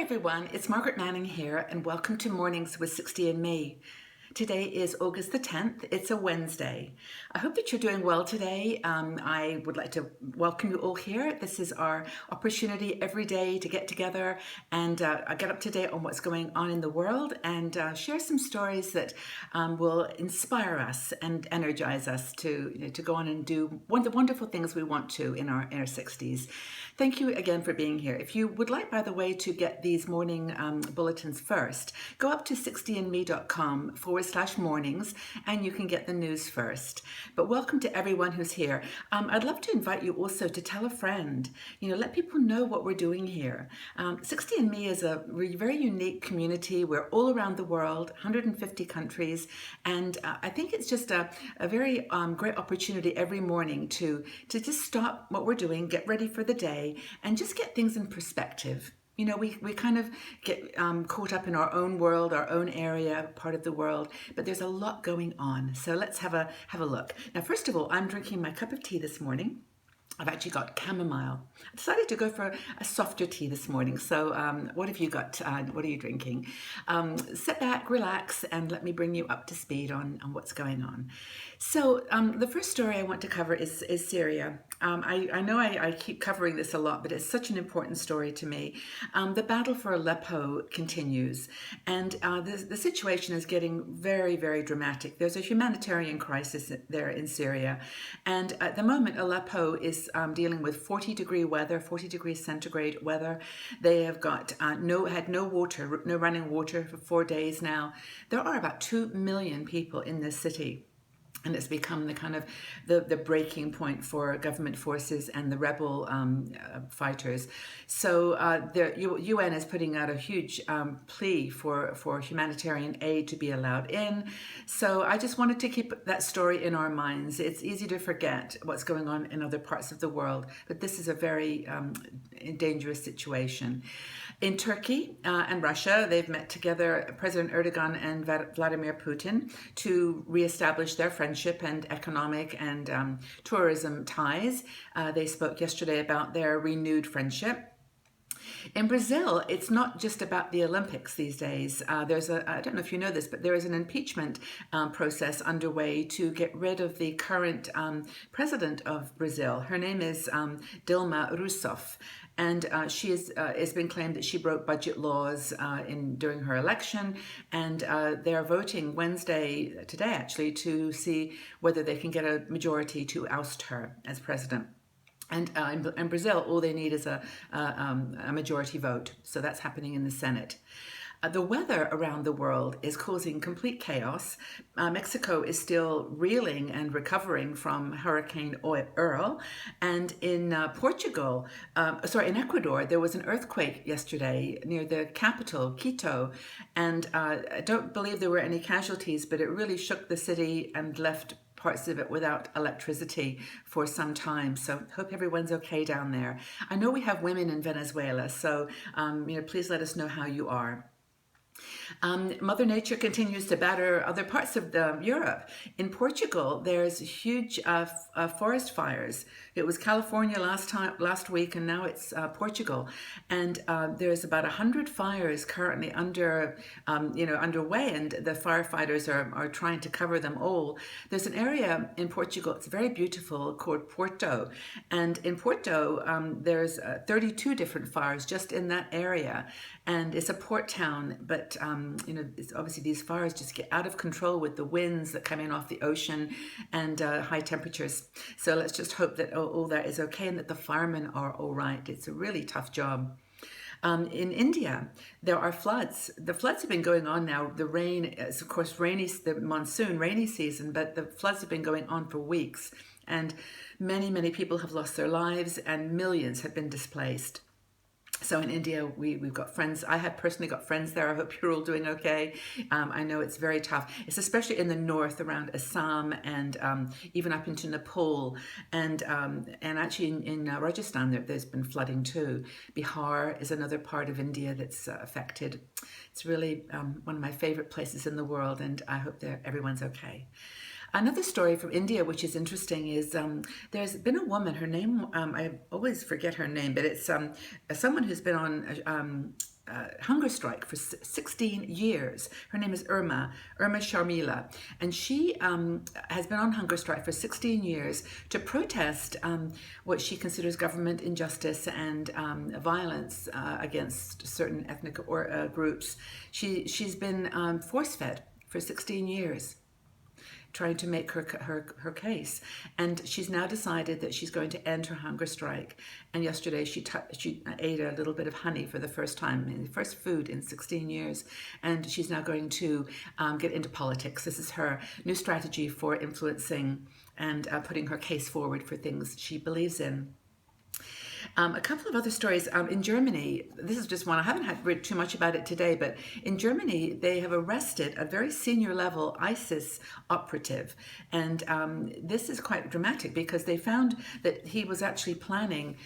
Hi everyone, it's Margaret Manning here and welcome to Mornings with 60andMe. Today is August the 10th. It's a Wednesday. I hope that you're doing well today. I would like to welcome you all here. This is our opportunity every day to get together and get up to date on what's going on in the world and share some stories that will inspire us and energize us to go on and do the wonderful things we want to in our 60s. Thank you again for being here. If you would like, by the way, to get these morning bulletins first, go up to 60andme.com/mornings and you can get the news first. But welcome to everyone who's here. I'd love to invite you also to tell a friend, let people know what we're doing here. 60andMe is a very unique community. We're all around the world, 150 countries, and I think it's just a very great opportunity every morning to just stop what we're doing, get ready for the day, and just get things in perspective. We kind of get caught up in our own world, our own area, part of the world, but there's a lot going on. So let's have a look. Now, first of all, I'm drinking my cup of tea this morning. I've actually got chamomile. I decided to go for a softer tea this morning. So what have you got? What are you drinking? Sit back, relax, and let me bring you up to speed on what's going on. So the first story I want to cover is Syria. I know I keep covering this a lot, but it's such an important story to me. The battle for Aleppo continues, and the situation is getting very, very dramatic. There's a humanitarian crisis there in Syria, and at the moment Aleppo is dealing with 40-degree weather, 40 degrees centigrade weather. They have got no running water for 4 days now. There are about 2 million people in this city. And it's become the kind of the breaking point for government forces and the rebel fighters. So the UN is putting out a huge plea for humanitarian aid to be allowed in. So I just wanted to keep that story in our minds. It's easy to forget what's going on in other parts of the world, but this is a very dangerous situation. In Turkey and Russia, they've met together, President Erdogan and Vladimir Putin, to reestablish their friendship and economic and tourism ties. They spoke yesterday about their renewed friendship. In Brazil, it's not just about the Olympics these days. I don't know if you know this, but there is an impeachment process underway to get rid of the current president of Brazil. Her name is Dilma Rousseff. And it's been claimed that she broke budget laws during her election, and they're voting today actually, to see whether they can get a majority to oust her as president. And in Brazil, all they need is a majority vote. So that's happening in the Senate. The weather around the world is causing complete chaos. Mexico is still reeling and recovering from Hurricane Earl. And in in Ecuador, there was an earthquake yesterday near the capital, Quito. And I don't believe there were any casualties, but it really shook the city and left parts of it without electricity for some time. So hope everyone's okay down there. I know we have women in Venezuela, so please let us know how you are. Mother Nature continues to batter other parts of Europe. In Portugal, there's huge forest fires. It was California last week, and now it's Portugal. And there's about 100 fires currently underway, and the firefighters are trying to cover them all. There's an area in Portugal, it's very beautiful, called Porto. And in Porto, there's 32 different fires just in that area. And it's a port town, but it's obviously these fires just get out of control with the winds that come in off the ocean and high temperatures. So let's just hope that all that is okay and that the firemen are all right. It's a really tough job. In India, there are floods. The floods have been going on now. The rain is, of course, the monsoon rainy season, but the floods have been going on for weeks. And many, many people have lost their lives and millions have been displaced. So in India, we've got friends. I have personally got friends there. I hope you're all doing okay. I know it's very tough. It's especially in the north around Assam and even up into Nepal. And actually in Rajasthan, there's been flooding too. Bihar is another part of India that's affected. It's really one of my favorite places in the world, and I hope that everyone's okay. Another story from India, which is interesting, is there's been a woman, her name, I always forget her name, but it's someone who's been on hunger strike for 16 years. Her name is Irma Sharmila, and she has been on hunger strike for 16 years to protest what she considers government injustice and violence against certain ethnic groups. She's been force-fed for 16 years, trying to make her case. And she's now decided that she's going to end her hunger strike. And yesterday she ate a little bit of honey for the first time, the first food in 16 years. And she's now going to get into politics. This is her new strategy for influencing and putting her case forward for things she believes in. A couple of other stories in Germany. This is just one. I haven't read too much about it today, but in Germany, they have arrested a very senior level ISIS operative. And this is quite dramatic because they found that he was actually planning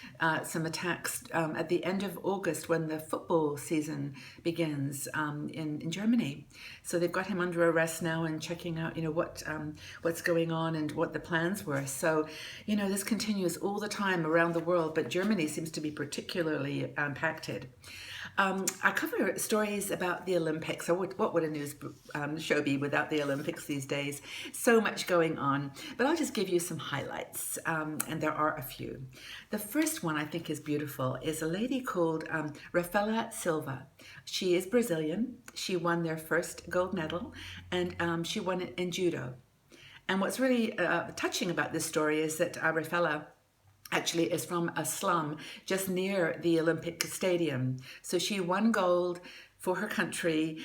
some attacks at the end of August when the football season begins in Germany. So they've got him under arrest now and checking out, what's going on and what the plans were. So, this continues all the time around the world, but Germany seems to be particularly impacted. I cover stories about the Olympics. What would a news show be without the Olympics these days? So much going on, but I'll just give you some highlights, and there are a few. The first one I think is beautiful is a lady called Rafaela Silva. She is Brazilian. She won their first gold medal, and she won it in judo. And what's really touching about this story is that Rafaela actually is from a slum just near the Olympic Stadium. So she won gold for her country,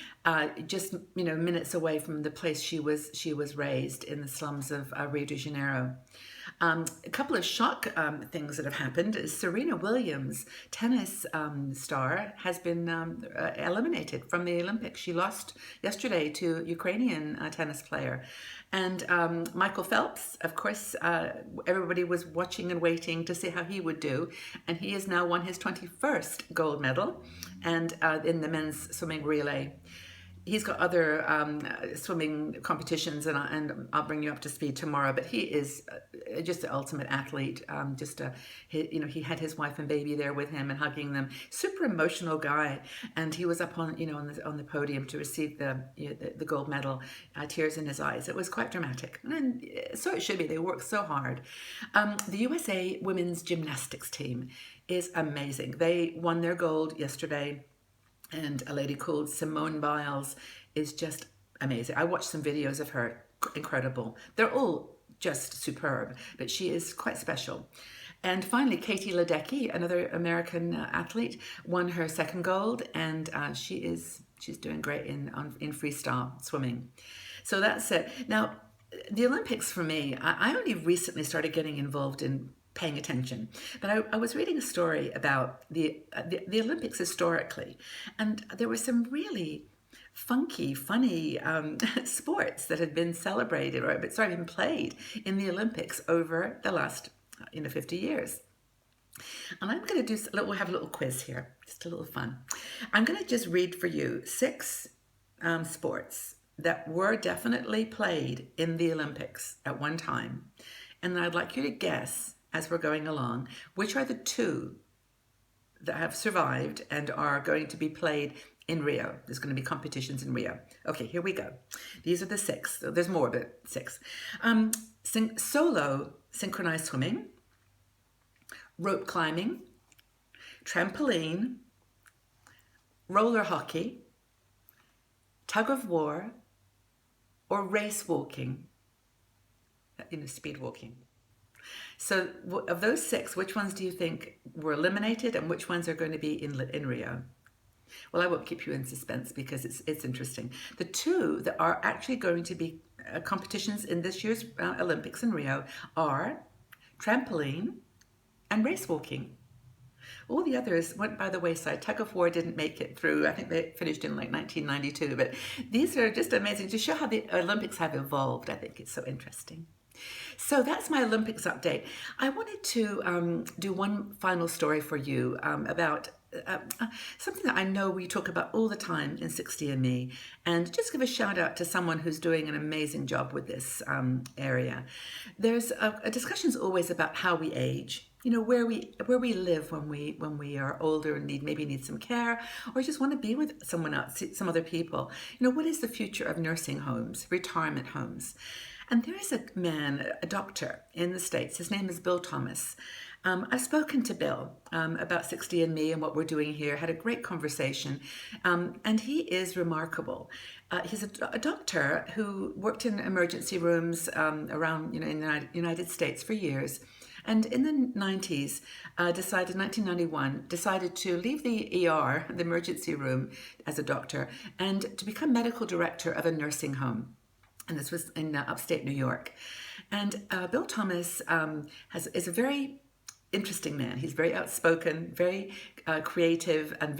just minutes away from the place she was raised, in the slums of Rio de Janeiro. A couple of shock things that have happened is Serena Williams, tennis star, has been eliminated from the Olympics. She lost yesterday to a Ukrainian tennis player. And Michael Phelps, of course, everybody was watching and waiting to see how he would do. And he has now won his 21st gold medal and in the men's swimming relay. He's got other swimming competitions, and I'll bring you up to speed tomorrow. But he is just the ultimate athlete. He had his wife and baby there with him and hugging them. Super emotional guy, and he was up on the podium to receive the gold medal, tears in his eyes. It was quite dramatic, and so it should be. They work so hard. The USA women's gymnastics team is amazing. They won their gold yesterday. And a lady called Simone Biles is just amazing. I watched some videos of her, incredible. They're all just superb, but she is quite special. And finally, Katie Ledecky, another American athlete, won her second gold, and she's doing great in freestyle swimming. So that's it. Now, the Olympics for me, I only recently started getting involved in paying attention. But I was reading a story about the Olympics historically, and there were some really funky, funny sports that had been celebrated been played in the Olympics over the last 50 years. And I'm going to we'll have a little quiz here, just a little fun. I'm going to just read for you 6 sports that were definitely played in the Olympics at one time. And I'd like you to guess, as we're going along, which are the 2 that have survived and are going to be played in Rio. There's going to be competitions in Rio. Okay, here we go. These are the 6. There's more, but 6. Solo synchronized swimming, rope climbing, trampoline, roller hockey, tug of war, or race walking, speed walking. So of those 6, which ones do you think were eliminated and which ones are going to be in Rio? Well, I won't keep you in suspense because it's interesting. The 2 that are actually going to be competitions in this year's Olympics in Rio are trampoline and race walking. All the others went by the wayside. Tug of war didn't make it through. I think they finished in 1992. But these are just amazing to show how the Olympics have evolved. I think it's so interesting. So that's my Olympics update. I wanted to do one final story for you about something that I know we talk about all the time in 60andMe, and just give a shout out to someone who's doing an amazing job with this area. There's a discussions always about how we age where we live when we are older and maybe need some care, or just want to be with someone else, some other people. What is the future of nursing homes, retirement homes? And there is a man, a doctor in the States. His name is Bill Thomas. I've spoken to Bill about 60 and Me and what we're doing here, had a great conversation, and he is remarkable. He's a doctor who worked in emergency rooms around, in the United States for years. And in the 90s, 1991, decided to leave the ER, the emergency room, as a doctor, and to become medical director of a nursing home. And this was in upstate New York. And Bill Thomas is a very interesting man. He's very outspoken, very creative, and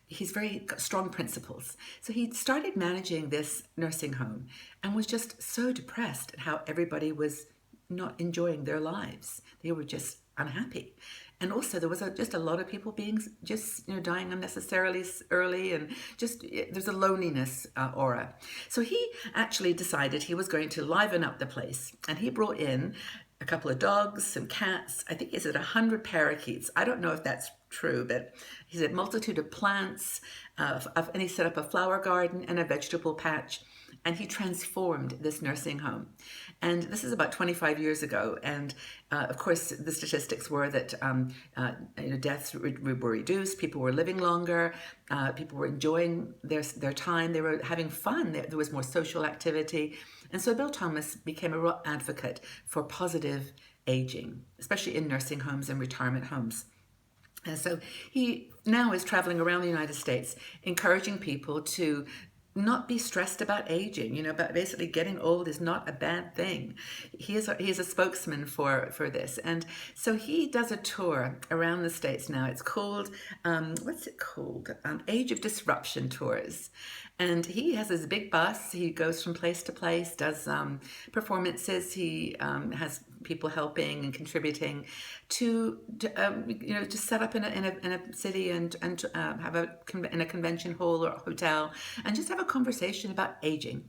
he's very strong principles. So he started managing this nursing home and was just so depressed at how everybody was not enjoying their lives. They were just unhappy. And also there was just a lot of people being dying unnecessarily early, and just there's a loneliness aura. So he actually decided he was going to liven up the place, and he brought in a couple of dogs, some cats. I think he said 100 parakeets. I don't know if that's true, but he said a multitude of plants, and he set up a flower garden and a vegetable patch. And he transformed this nursing home. And this is about 25 years ago. And of course, the statistics were that deaths were reduced, people were living longer, people were enjoying their time, they were having fun, there was more social activity. And so Bill Thomas became a real advocate for positive aging, especially in nursing homes and retirement homes. And so he now is traveling around the United States, encouraging people to not be stressed about aging, but basically getting old is not a bad thing. He is a spokesman for this. And so he does a tour around the States now. It's called, what's it called? Age of Disruption Tours. And he has his big bus. He goes from place to place, does performances. He has people helping and contributing to set up in a city and have in a convention hall or a hotel, and just have a conversation about aging,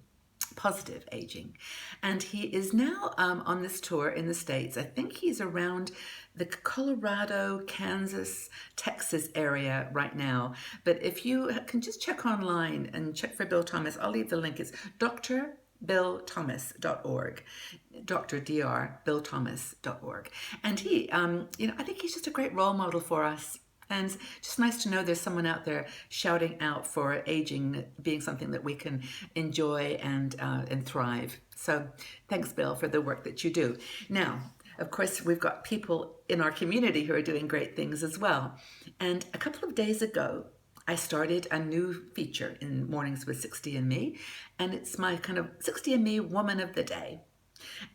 positive aging. And he is now on this tour in the States. I think he's around the Colorado, Kansas, Texas area right now. But if you can just check online and check for Bill Thomas, I'll leave the link. It's drbillthomas.org, billthomas.org. And he, I think he's just a great role model for us. And just nice to know there's someone out there shouting out for aging being something that we can enjoy and thrive. So thanks, Bill, for the work that you do. Now, of course, we've got people in our community who are doing great things as well. And a couple of days ago, I started a new feature in Mornings with 60 and Me, and it's my kind of 60 and Me Woman of the Day.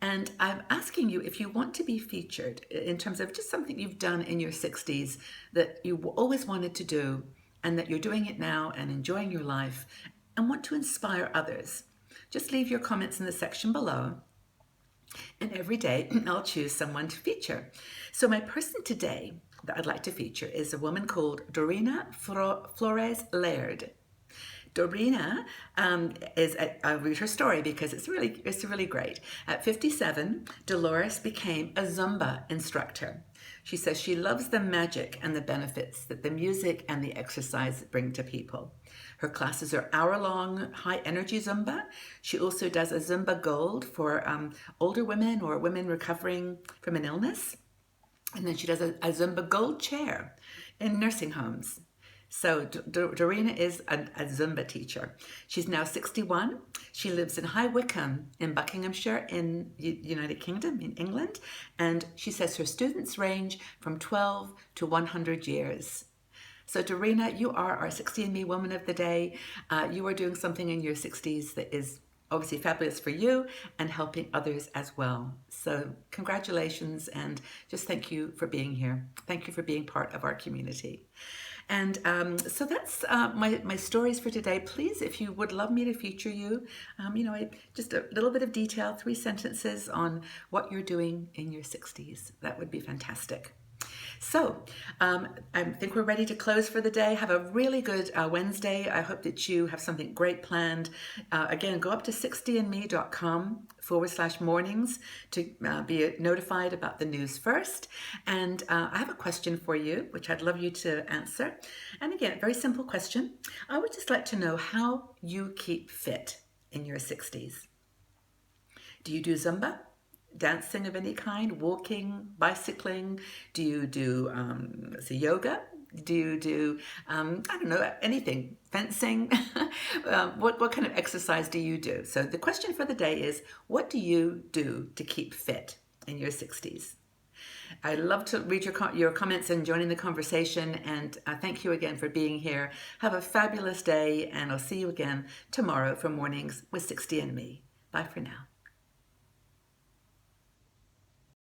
And I'm asking you if you want to be featured in terms of just something you've done in your 60s that you always wanted to do, and that you're doing it now and enjoying your life and want to inspire others. Just leave your comments in the section below. And every day I'll choose someone to feature. So my person today that I'd like to feature is a woman called Dorina Flores Laird. Dorina I'll read her story because it's really great. At 57, Dolores became a Zumba instructor. She says she loves the magic and the benefits that the music and the exercise bring to people. Her classes are hour-long, high-energy Zumba. She also does a Zumba Gold for older women or women recovering from an illness. And then she does a Zumba Gold Chair in nursing homes. So Dorina is a Zumba teacher. She's now 61. She lives in High Wycombe in Buckinghamshire in United Kingdom, in England. And she says her students range from 12 to 100 years. So Dorina, you are our 60 and Me Woman of the Day. You are doing something in your 60s that is obviously fabulous for you and helping others as well. So congratulations, and just thank you for being here. Thank you for being part of our community. And so that's my stories for today. Please, if you would love me to feature you, just a little bit of detail, 3 sentences on what you're doing in your 60s. That would be fantastic. So, I think we're ready to close for the day. Have a really good Wednesday. I hope that you have something great planned. Again, go up to 60andme.com/mornings to be notified about the news first. And I have a question for you, which I'd love you to answer. And again, very simple question. I would just like to know how you keep fit in your 60s. Do you do Zumba? Dancing of any kind, walking, bicycling? Do you do yoga? Do you do I don't know, anything, fencing? What kind of exercise do you do? So the question for the day is, what do you do to keep fit in your 60s? I love to read your comments and joining the conversation, and thank you again for being here. Have a fabulous day, and I'll see you again tomorrow for Mornings with 60 and Me. Bye for now.